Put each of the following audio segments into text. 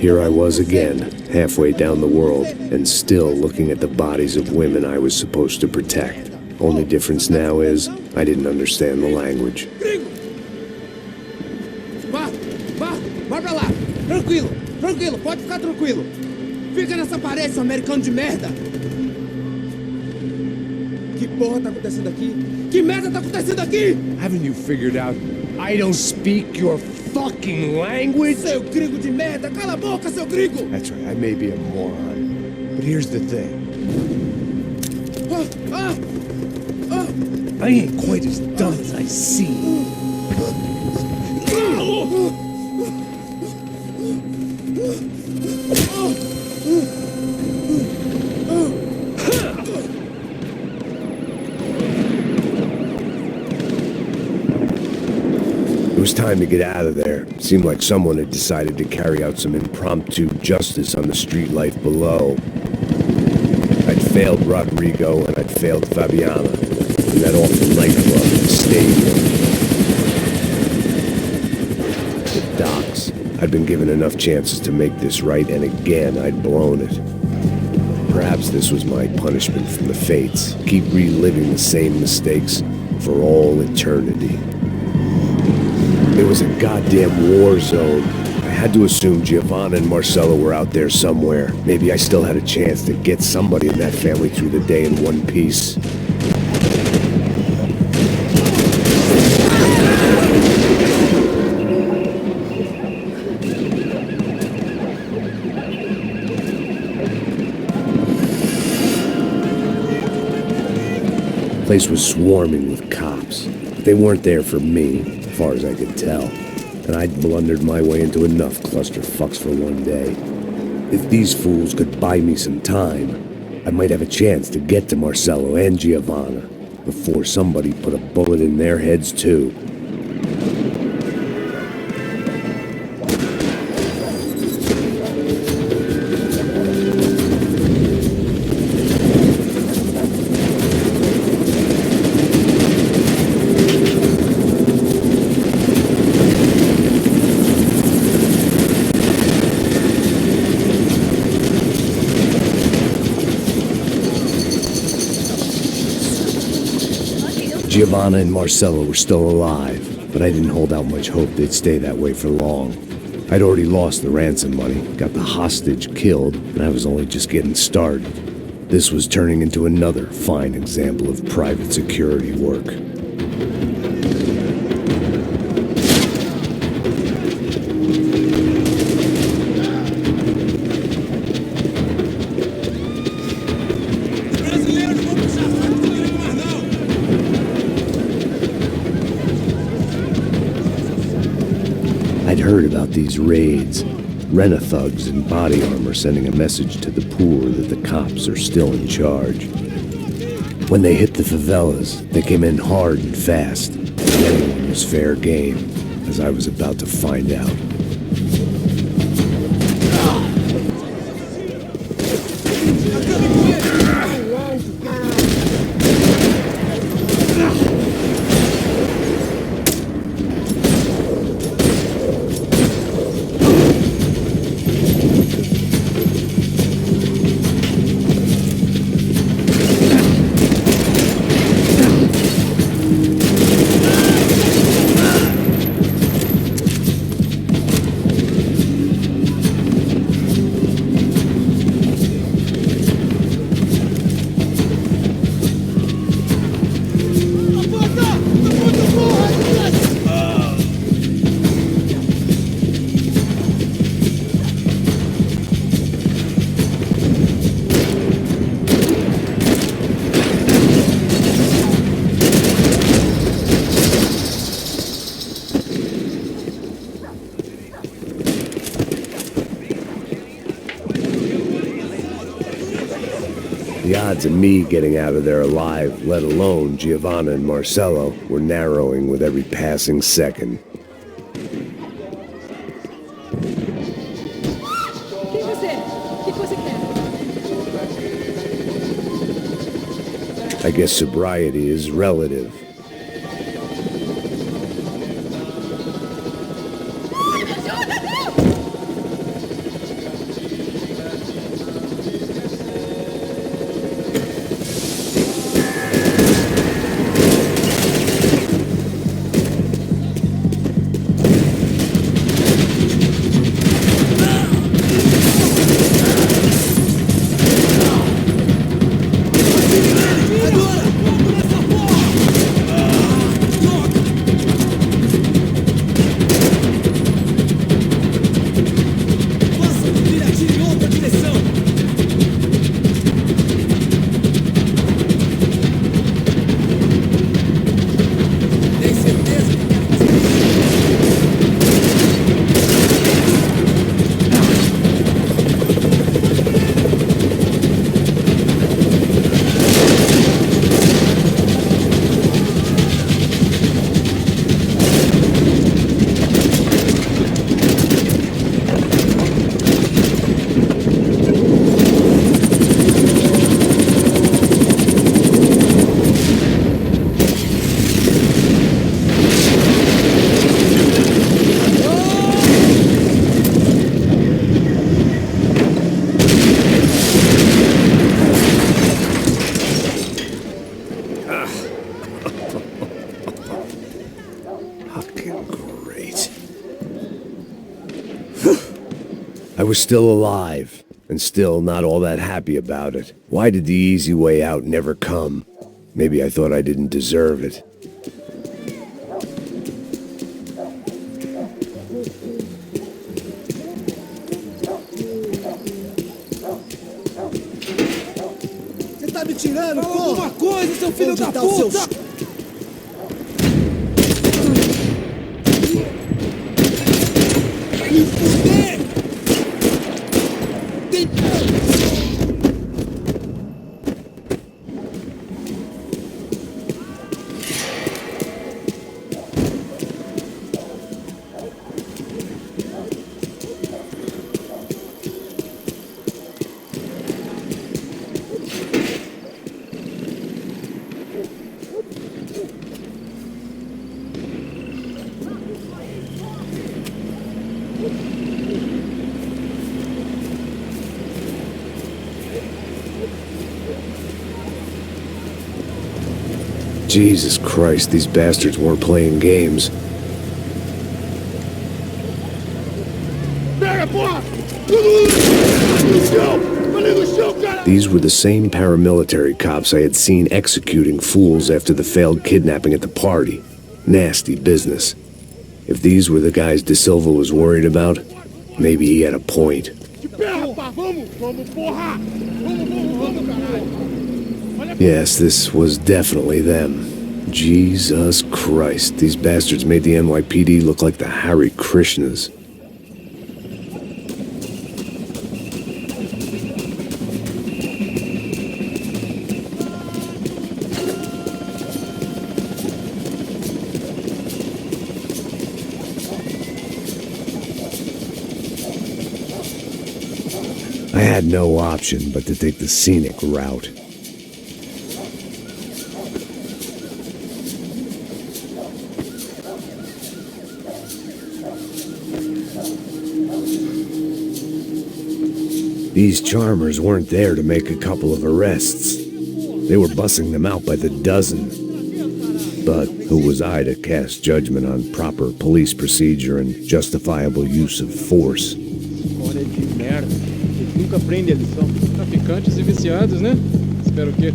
Here I was again, halfway down the world, and still looking at the bodies of women I was supposed to protect. Only difference now is, I didn't understand the language. Vai pra lá! Tranquilo, pode ficar tranquilo! Fica nessa parede, seu americano de merda! Que porra tá acontecendo aqui? Que merda tá acontecendo aqui? Haven't you figured out I don't speak your fucking language? Seu gringo de merda! Cala a boca, seu gringo! That's right, I may be a moron, but here's the thing. I ain't quite as dumb as I seem. It was time to get out of there. It seemed like someone had decided to carry out some impromptu justice on the street life below. I'd failed Rodrigo and I'd failed Fabiana in that awful nightclub at the stadium. The docks. I'd been given enough chances to make this right, and again I'd blown it. Perhaps this was my punishment from the fates. Keep reliving the same mistakes for all eternity. It was a goddamn war zone. I had to assume Giovanna and Marcello were out there somewhere. Maybe I still had a chance to get somebody in that family through the day in one piece. The place was swarming with cops. But they weren't there for me, as far as I could tell. And I'd blundered my way into enough clusterfucks for one day. If these fools could buy me some time, I might have a chance to get to Marcello and Giovanna before somebody put a bullet in their heads too. Giovanna and Marcello were still alive, but I didn't hold out much hope they'd stay that way for long. I'd already lost the ransom money, got the hostage killed, and I was only just getting started. This was turning into another fine example of private security work. I'd heard about these raids. Rent-a-thugs in body armor sending a message to the poor that the cops are still in charge. When they hit the favelas, they came in hard and fast. And anyone was fair game, as I was about to find out. The odds of me getting out of there alive, let alone Giovanna and Marcello, were narrowing with every passing second. I guess sobriety is relative. was still alive, and still not all that happy about it. Why did the easy way out never come? Maybe I thought I didn't deserve it. Você tá me tirando, pô? Fala alguma coisa, seu filho da puta! Me fuder! Jesus Christ, these bastards weren't playing games. These were the same paramilitary cops I had seen executing fools after the failed kidnapping at the party. Nasty business. If these were the guys De Silva was worried about, maybe he had a point. Yes, this was definitely them. Jesus Christ, these bastards made the NYPD look like the Hare Krishnas. I had no option but to take the scenic route. These charmers weren't there to make a couple of arrests. They were bussing them out by the dozen. But who was I to cast judgment on proper police procedure and justifiable use of force? História de merda. Eles nunca aprendem a lição. Traficantes e viciados, né? Espero que...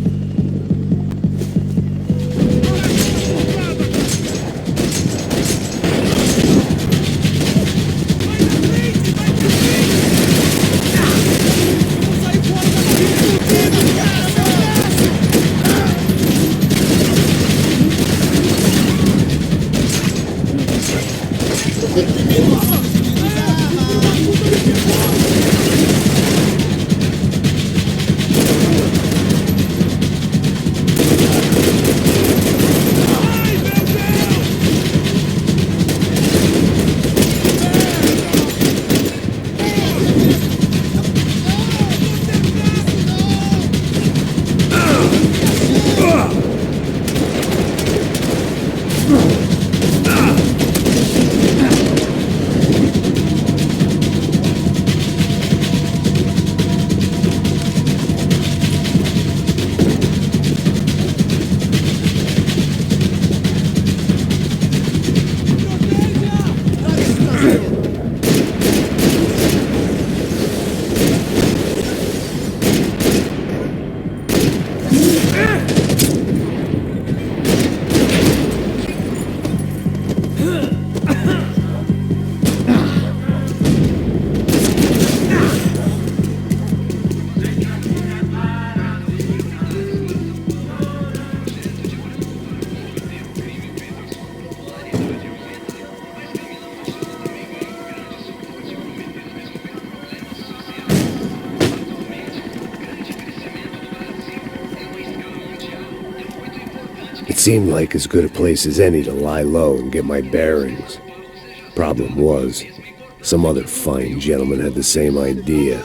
It seemed like as good a place as any to lie low and get my bearings. Problem was, some other fine gentleman had the same idea.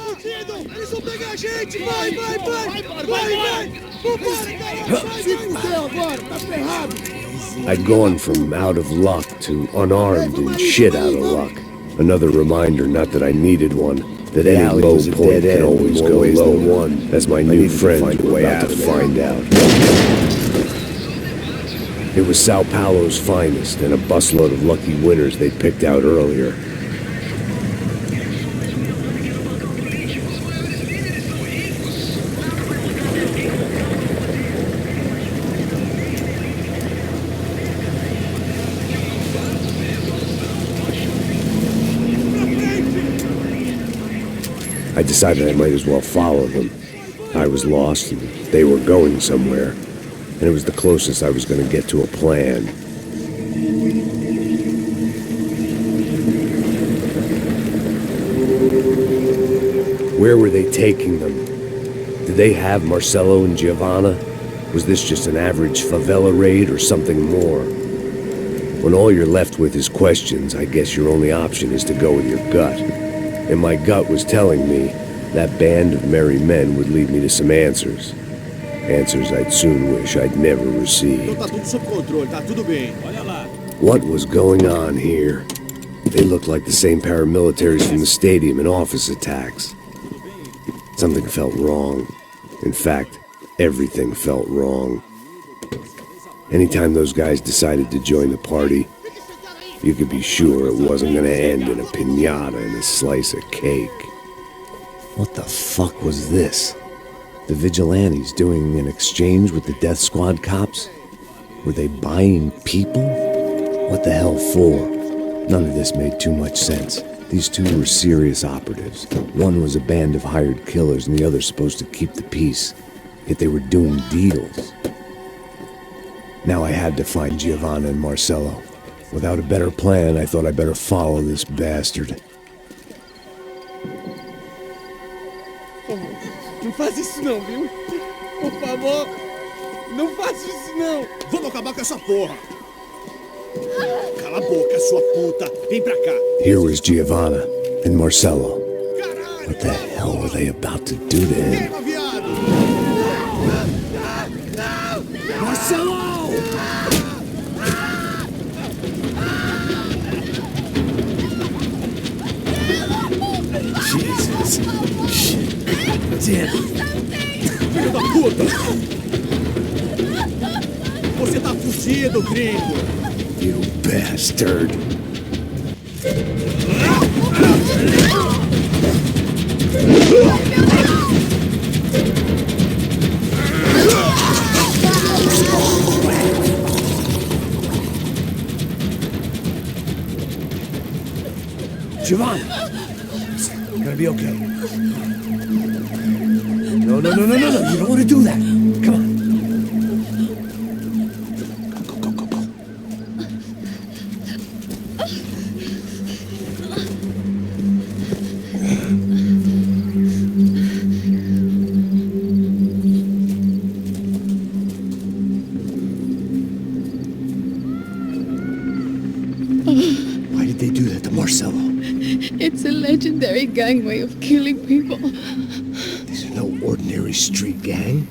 I'd gone from out of luck to unarmed and shit out of luck. Another reminder, not that I needed one, that any low point can always go low. As my new friend were about to find out. It was Sao Paulo's finest and a busload of lucky winners they'd picked out earlier. I decided I might as well follow them. I was lost, and they were going somewhere, and it was the closest I was going to get to a plan. Where were they taking them? Did they have Marcelo and Giovanna? Was this just an average favela raid or something more? When all you're left with is questions, I guess your only option is to go with your gut. And my gut was telling me that band of merry men would lead me to some answers. Answers I'd soon wish I'd never received. Tá tudo sob controle, tá tudo bem. Olha lá. What was going on here? They looked like the same paramilitaries from the stadium in office attacks. Something felt wrong. In fact, everything felt wrong. Anytime those guys decided to join the party, you could be sure it wasn't going to end in a piñata and a slice of cake. What the fuck was this? The vigilantes doing an exchange with the death squad cops? Were they buying people? What the hell for? None of this made too much sense. These two were serious operatives. One was a band of hired killers and the other supposed to keep the peace. Yet they were doing deals. Now I had to find Giovanna and Marcelo. Without a better plan, I thought I better follow this bastard. Não faz isso não, viu? Por favor, não faz isso não. Vamos acabar com essa porra. Cala a boca, sua puta. Vem pra cá. Here was Giovanna and Marcelo. What the hell were they about to do to him? Marcelo! Jesus. Shit. Damn. Filho da puta! Você tá fugido, gringo! You bastard. Giovanna! You're gonna be okay. No. You don't want to do that. Come on. Go. Why did they do that to Marcelo? It's a legendary gangway of killing people. These are no ordinary street gang.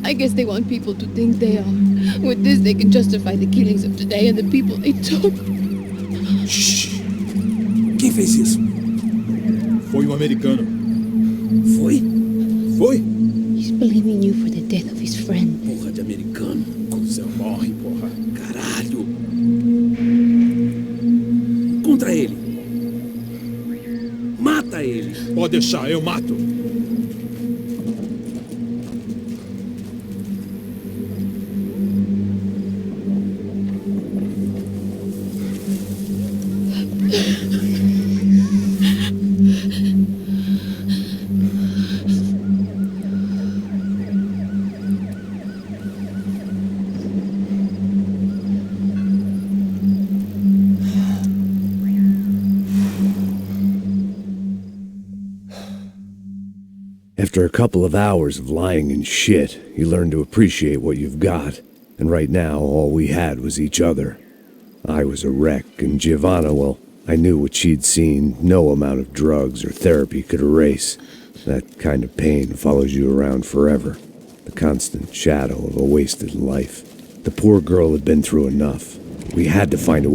I guess they want people to think they are. With this, they can justify the killings of today and the people they took. Shh. Quem fez isso? Foi americano. Foi? He's blaming you for the death of his friend. Porra de americano. Cusão, morre, porra. Caralho. Contra ele. Mata ele. Pode deixar, eu mato. After a couple of hours of lying in shit, you learn to appreciate what you've got. And right now, all we had was each other. I was a wreck, and Giovanna, well, I knew what she'd seen no amount of drugs or therapy could erase. That kind of pain follows you around forever. The constant shadow of a wasted life. The poor girl had been through enough. We had to find a